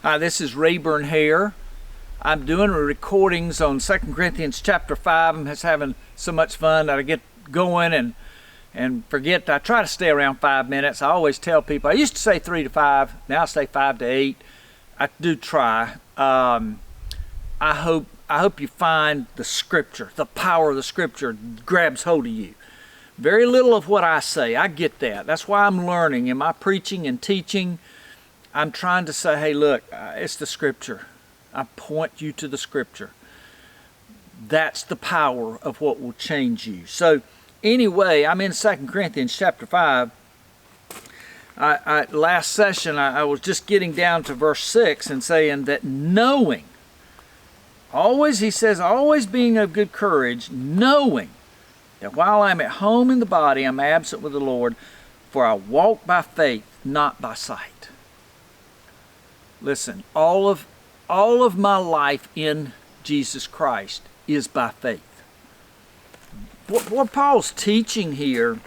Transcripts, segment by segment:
Hi, this is Rayburn Hare. I'm doing recordings on 2 Corinthians chapter 5. I'm just having so much fun that I get going and forget. I try to stay around 5 minutes. I always tell people, I used to say 3 to 5, now I say 5 to 8. I do try. I hope you find the scripture, the power of the scripture grabs hold of you. Very little of what I say, I get that. That's why I'm learning. In my preaching and teaching, I'm trying to say, hey, look, it's the scripture. I point you to the scripture. That's the power of what will change you. So anyway, I'm in 2 Corinthians chapter 5. Last session, I was just getting down to verse 6 and saying that knowing, always, he says, always being of good courage, knowing that while I'm at home in the body, I'm absent with the Lord, for I walk by faith, not by sight. Listen, all of my life in Jesus Christ is by faith. What Paul's teaching here,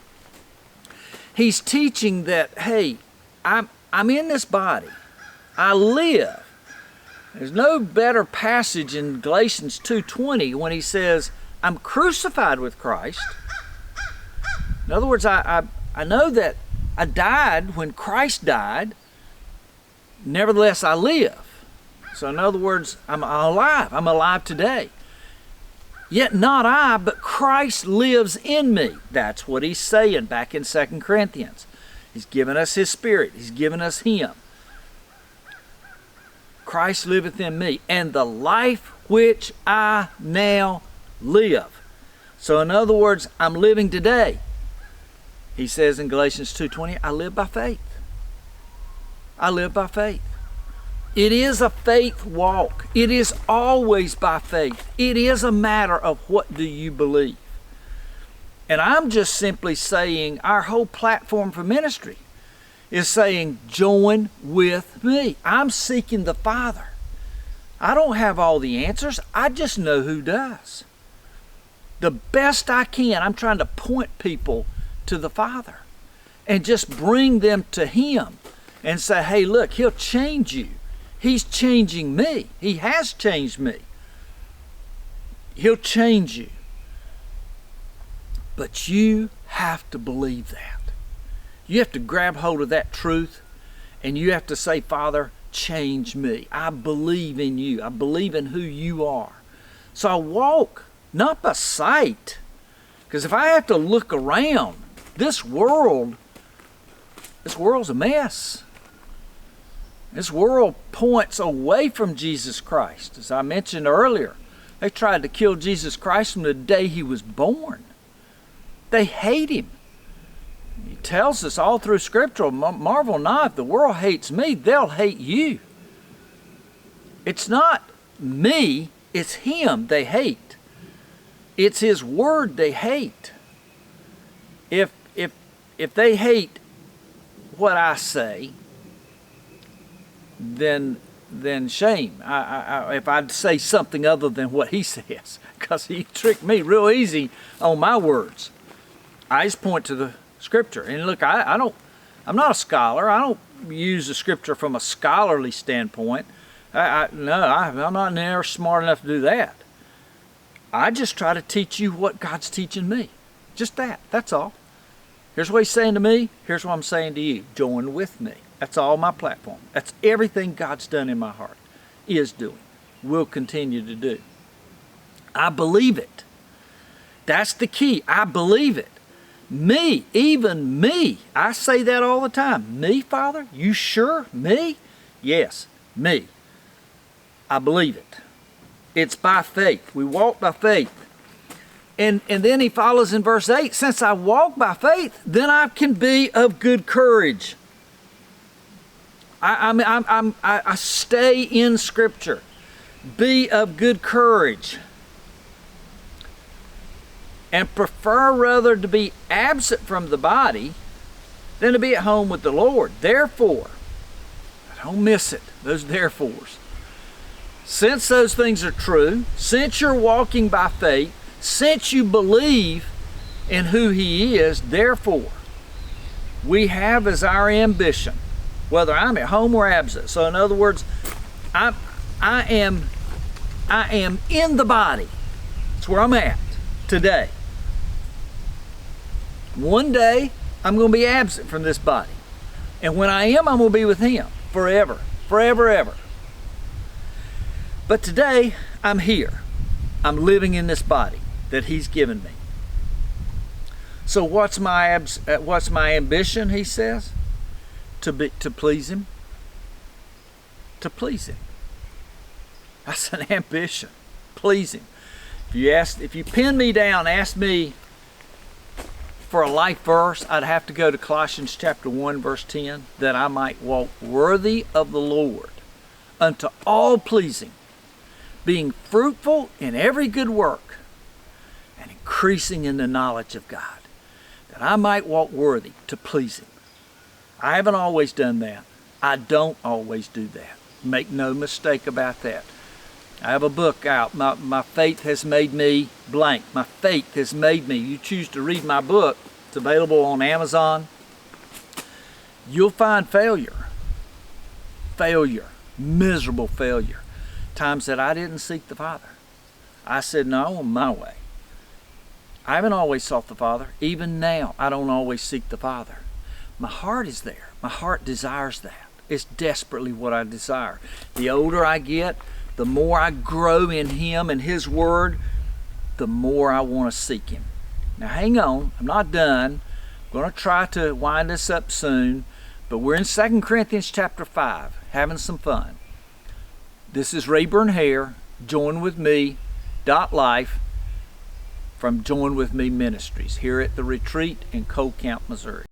he's teaching that, hey, I'm in this body. I live. There's no better passage in Galatians 2:20 when he says, I'm crucified with Christ. In other words, I know that I died when Christ died. Nevertheless, I live. So in other words, I'm alive. I'm alive today. Yet not I, but Christ lives in me. That's what he's saying back in 2 Corinthians. He's given us his Spirit. He's given us him. Christ liveth in me, and the life which I now live. So in other words, I'm living today. He says in Galatians 2:20, I live by faith. I live by faith. It is a faith walk. It is always by faith. It is a matter of what do you believe. And I'm just simply saying our whole platform for ministry is saying, join with me. I'm seeking the Father. I don't have all the answers. I just know who does. The best I can, I'm trying to point people to the Father and just bring them to him and say, hey, look, he'll change you. He's changing me. He has changed me. He'll change you. But you have to believe that. You have to grab hold of that truth and you have to say, Father, change me. I believe in you. I believe in who you are. So I walk, not by sight. Because if I have to look around, this world's a mess. This world points away from Jesus Christ. As I mentioned earlier, they tried to kill Jesus Christ from the day he was born. They hate him. He tells us all through Scripture, marvel not, if the world hates me, they'll hate you. It's not me, it's him they hate. It's his word they hate. If they hate what I say, then shame. If I'd say something other than what he says, because he tricked me real easy on my words. I just point to the Scripture. And look, I'm not a scholar. I don't use the Scripture from a scholarly standpoint. I'm not near smart enough to do that. I just try to teach you what God's teaching me. Just that. That's all. Here's what he's saying to me. Here's what I'm saying to you. Join with me. That's all my platform. That's everything God's done in my heart, is doing, will continue to do. I believe it. That's the key. I believe it. Me, even me. I say that all the time. Me, Father? You sure? Me? Yes, me. I believe it. It's by faith. We walk by faith. And then he follows in verse 8, since I walk by faith, then I can be of good courage. I stay in Scripture. Be of good courage. And prefer rather to be absent from the body than to be at home with the Lord. Therefore, don't miss it, those therefores. Since those things are true, since you're walking by faith, since you believe in who he is, therefore, we have as our ambition, whether I'm at home or absent. So in other words, I am in the body. That's where I'm at today. One day, I'm going to be absent from this body. And when I am, I'm going to be with him forever, forever, ever. But today, I'm here. I'm living in this body that he's given me. So what's my ambition, he says? To please him. To please him. That's an ambition. Please him. If you pin me down, ask me for a life verse, I'd have to go to Colossians chapter 1, verse 10, that I might walk worthy of the Lord, unto all pleasing, being fruitful in every good work, and increasing in the knowledge of God, that I might walk worthy to please him. I haven't always done that. I don't always do that. Make no mistake about that. I have a book out, My Faith Has Made Me blank. My Faith Has Made Me. You choose to read my book. It's available on Amazon. You'll find failure. Failure. Miserable failure. Times that I didn't seek the Father. I said, no, I want my way. I haven't always sought the Father. Even now, I don't always seek the Father. My heart is there. My heart desires that. It's desperately what I desire. The older I get, the more I grow in him and his word, the more I want to seek him. Now hang on, I'm not done. I'm going to try to wind this up soon, but we're in 2 Corinthians chapter 5, having some fun. This is Rayburn Hare, Join With Me, .life, from Join With Me Ministries, here at the retreat in Coal Camp, Missouri.